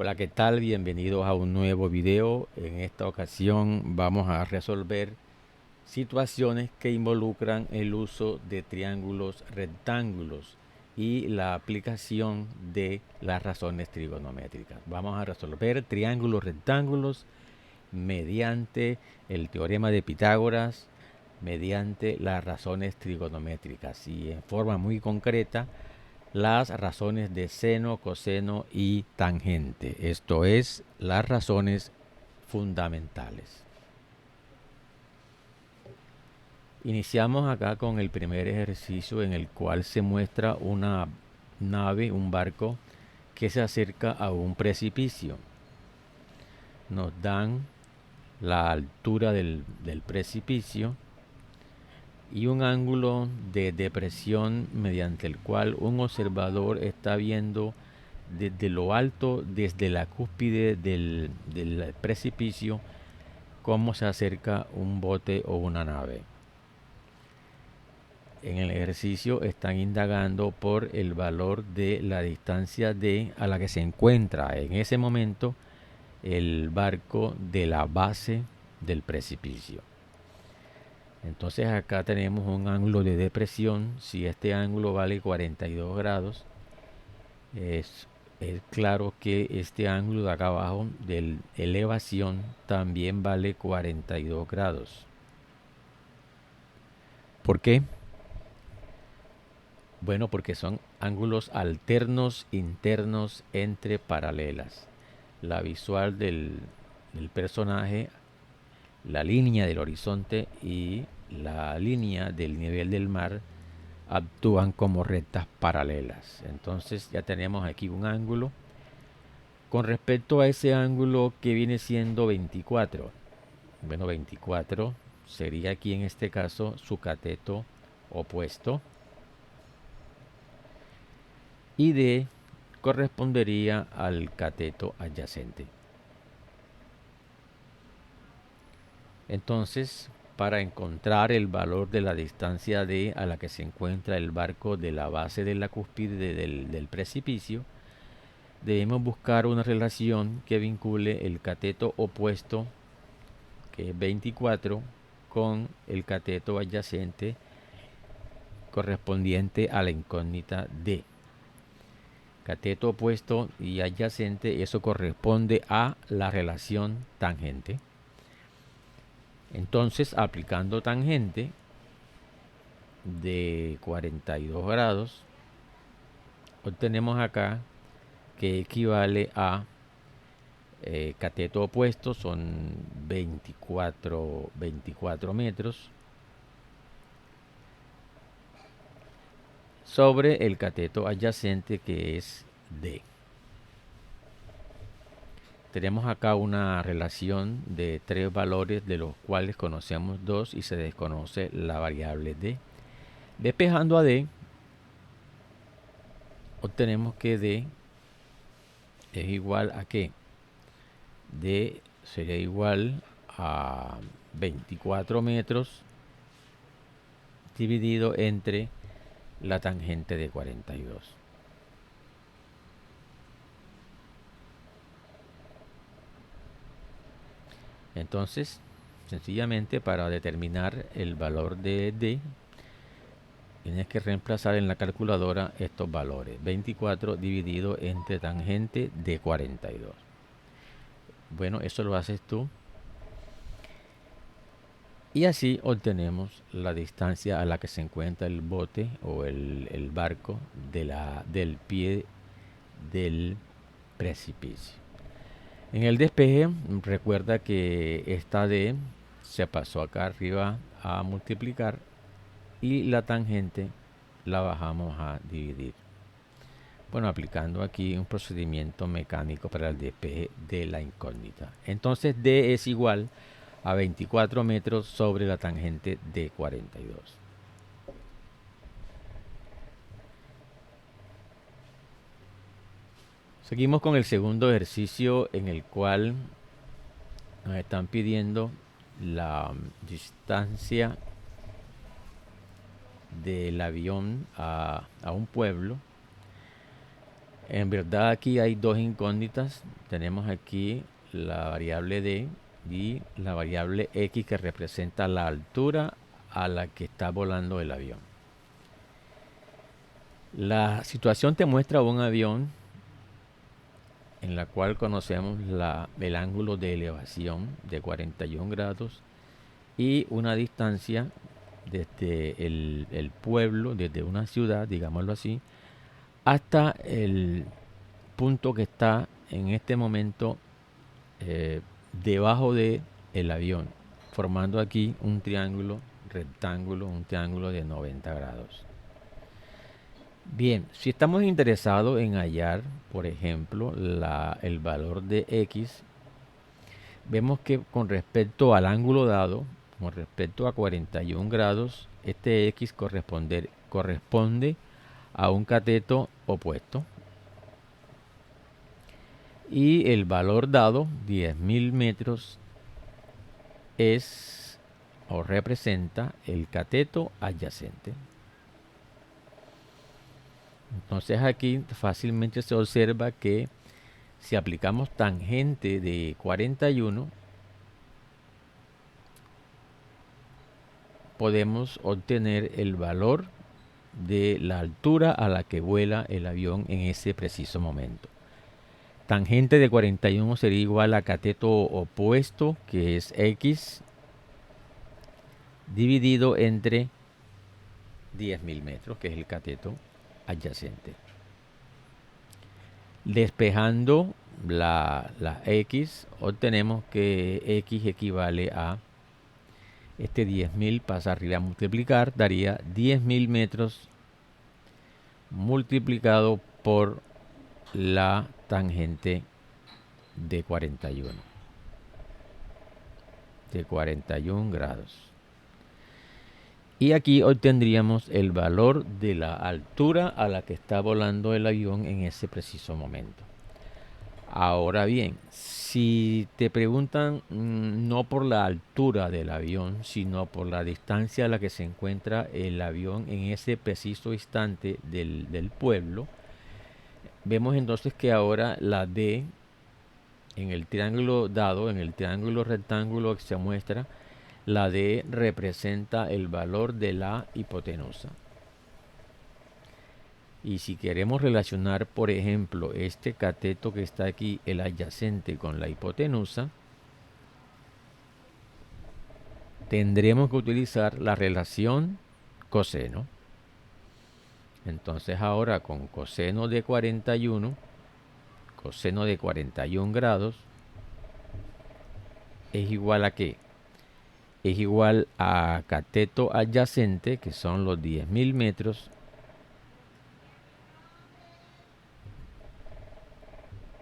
Hola, ¿qué tal? Bienvenidos a un nuevo video. En esta ocasión vamos a resolver situaciones que involucran el uso de triángulos rectángulos y la aplicación de las razones trigonométricas. Vamos a resolver triángulos rectángulos mediante el teorema de Pitágoras, mediante las razones trigonométricas y en forma muy concreta las razones de seno, coseno y tangente. Esto es, las razones fundamentales. Iniciamos acá con el primer ejercicio en el cual se muestra una nave, un barco, que se acerca a un precipicio. Nos dan la altura del precipicio y un ángulo de depresión mediante el cual un observador está viendo desde lo alto, desde la cúspide del precipicio, cómo se acerca un bote o una nave. En el ejercicio están indagando por el valor de la distancia d a la que se encuentra en ese momento el barco de la base del precipicio. Entonces acá tenemos un ángulo de depresión. Si este ángulo vale 42 grados, es, es claro que este ángulo de acá abajo de elevación también vale 42 grados. ¿Por qué? Bueno, porque son ángulos alternos internos entre paralelas. La visual del personaje, la línea del horizonte y la línea del nivel del mar actúan como rectas paralelas. Entonces ya tenemos aquí un ángulo con respecto a ese ángulo que viene siendo 24. Bueno, 24 sería aquí en este caso su cateto opuesto y D correspondería al cateto adyacente. Entonces, para encontrar el valor de la distancia D a la que se encuentra el barco de la base de la cúspide del precipicio, debemos buscar una relación que vincule el cateto opuesto, que es 24, con el cateto adyacente correspondiente a la incógnita D. Cateto opuesto y adyacente, eso corresponde a la relación tangente. Entonces, aplicando tangente de 42 grados, obtenemos acá que equivale a cateto opuesto, son 24 metros, sobre el cateto adyacente, que es D. Tenemos acá una relación de tres valores, de los cuales conocemos dos y se desconoce la variable D. Despejando a D, obtenemos que D es igual a ¿qué? D sería igual a 24 metros dividido entre la tangente de 42. Entonces, sencillamente para determinar el valor de D, tienes que reemplazar en la calculadora estos valores. 24 dividido entre tangente de 42. Bueno, eso lo haces tú. Y así obtenemos la distancia a la que se encuentra el bote o el barco del pie del precipicio. En el despeje, recuerda que esta D se pasó acá arriba a multiplicar y la tangente la bajamos a dividir. Bueno, aplicando aquí un procedimiento mecánico para el despeje de la incógnita. Entonces D es igual a 24 metros sobre la tangente de 42. Seguimos con el segundo ejercicio, en el cual nos están pidiendo la distancia del avión a un pueblo En verdad aquí hay dos incógnitas. Tenemos aquí la variable d y la variable x que representa la altura a la que está volando el avión. La situación te muestra un avión en la cual conocemos el ángulo de elevación de 41 grados y una distancia desde el pueblo, desde una ciudad, digámoslo así, hasta el punto que está en este momento debajo de el avión, formando aquí un triángulo rectángulo, un triángulo de 90 grados. Bien, si estamos interesados en hallar, por ejemplo, el valor de x, vemos que con respecto al ángulo dado, con respecto a 41 grados, este x corresponde a un cateto opuesto. Y el valor dado, 10.000 metros, es o representa el cateto adyacente. Entonces aquí fácilmente se observa que si aplicamos tangente de 41, podemos obtener el valor de la altura a la que vuela el avión en ese preciso momento. Tangente de 41 sería igual a cateto opuesto, que es x, dividido entre 10.000 metros, que es el cateto adyacente. Despejando la x, obtenemos que x equivale a este 10.000 pasa arriba a multiplicar, daría 10.000 metros multiplicado por la tangente de 41 grados. Y aquí obtendríamos el valor de la altura a la que está volando el avión en ese preciso momento. Ahora bien, si te preguntan no por la altura del avión, sino por la distancia a la que se encuentra el avión en ese preciso instante del pueblo, vemos entonces que ahora la D en el triángulo dado, en el triángulo rectángulo que se muestra, la D representa el valor de la hipotenusa. Y si queremos relacionar, por ejemplo, este cateto que está aquí, el adyacente, con la hipotenusa, tendremos que utilizar la relación coseno. Entonces ahora con coseno de 41 grados es igual a ¿qué? Es igual a cateto adyacente, que son los 10.000 metros,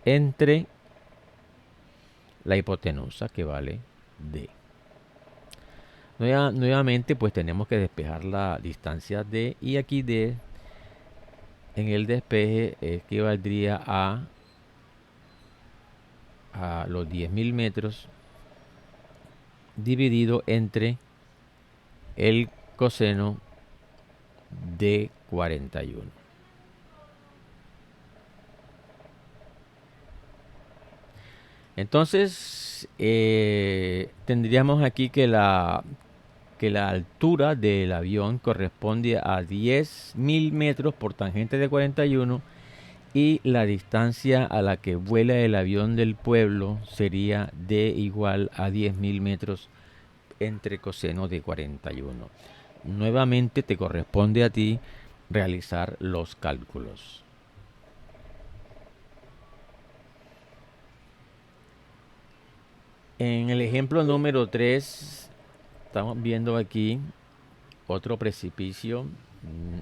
entre la hipotenusa, que vale D. Nuevamente pues tenemos que despejar la distancia D, y aquí D en el despeje equivaldría a los 10.000 metros dividido entre el coseno de 41. Entonces tendríamos aquí que la altura del avión corresponde a 10.000 metros por tangente de 41, y la distancia a la que vuela el avión del pueblo sería D igual a 10.000 metros entre coseno de 41. Nuevamente te corresponde a ti realizar los cálculos. En el ejemplo número 3 estamos viendo aquí otro precipicio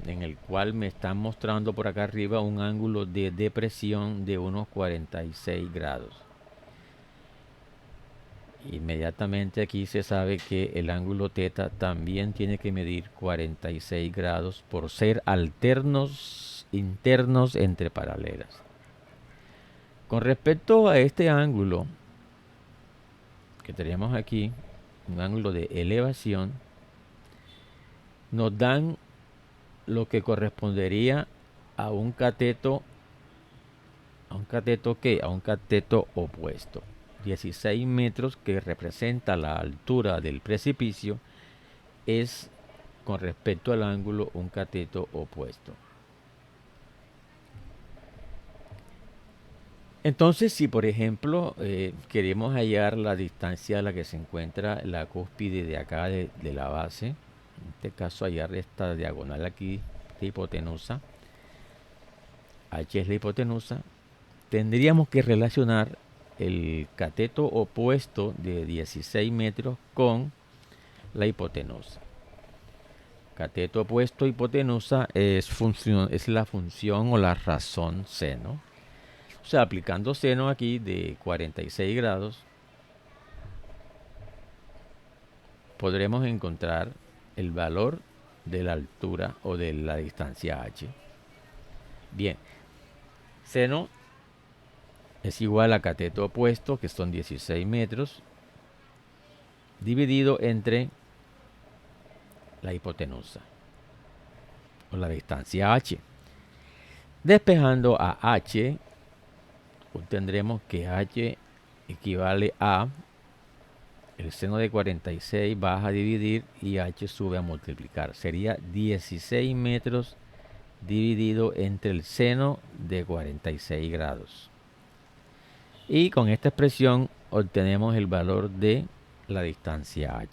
en el cual me están mostrando por acá arriba un ángulo de depresión de unos 46 grados. Inmediatamente aquí se sabe que el ángulo θ también tiene que medir 46 grados por ser alternos internos entre paralelas. Con respecto a este ángulo que tenemos aquí, un ángulo de elevación, nos dan lo que correspondería a un cateto cateto ¿qué? A un cateto opuesto. 16 metros, que representa la altura del precipicio, es con respecto al ángulo un cateto opuesto. Entonces, si por ejemplo queremos hallar la distancia a la que se encuentra la cúspide de acá de la base, en este caso hallar esta diagonal aquí de hipotenusa, H es la hipotenusa, tendríamos que relacionar el cateto opuesto de 16 metros con la hipotenusa. Cateto opuesto a hipotenusa es la función o la razón seno. O sea, aplicando seno aquí de 46 grados, podremos encontrar el valor de la altura o de la distancia h. Bien, seno es igual a cateto opuesto, que son 16 metros, dividido entre la hipotenusa o la distancia h. Despejando a h, obtendremos que h equivale a el seno de 46 baja a dividir y h sube a multiplicar. Sería 16 metros dividido entre el seno de 46 grados. Y con esta expresión obtenemos el valor de la distancia h.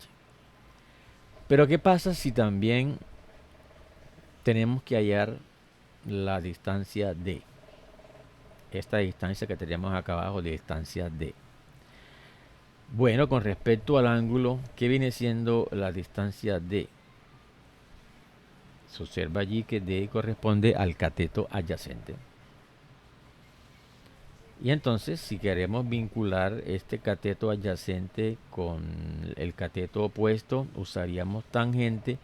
Pero ¿qué pasa si también tenemos que hallar la distancia d? Esta distancia que tenemos acá abajo de distancia d. Bueno, con respecto al ángulo, ¿qué viene siendo la distancia d? Se observa allí que d corresponde al cateto adyacente. Y entonces, si queremos vincular este cateto adyacente con el cateto opuesto, usaríamos tangente,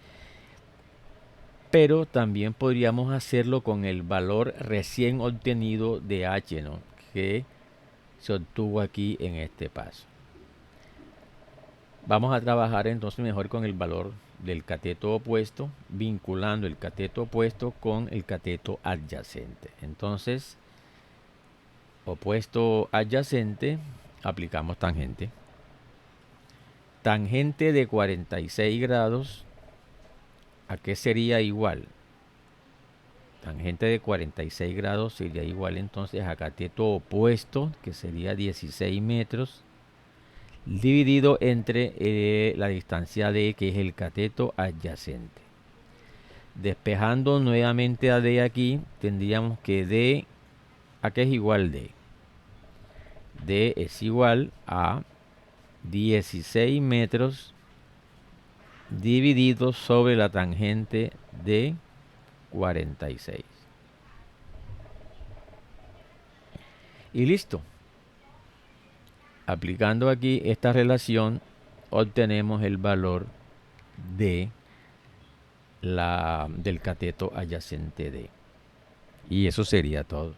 pero también podríamos hacerlo con el valor recién obtenido de h, ¿no?, que se obtuvo aquí en este paso. Vamos a trabajar entonces mejor con el valor del cateto opuesto, vinculando el cateto opuesto con el cateto adyacente. Entonces, opuesto adyacente, aplicamos tangente. Tangente de 46 grados, ¿a qué sería igual? Tangente de 46 grados sería igual entonces a cateto opuesto, que sería 16 metros, dividido entre la distancia d, que es el cateto adyacente. Despejando nuevamente a d aquí, tendríamos que d, ¿a qué es igual d? D es igual a 16 metros dividido sobre la tangente de 46. Y listo. Aplicando aquí esta relación, obtenemos el valor de del cateto adyacente D. Y eso sería todo.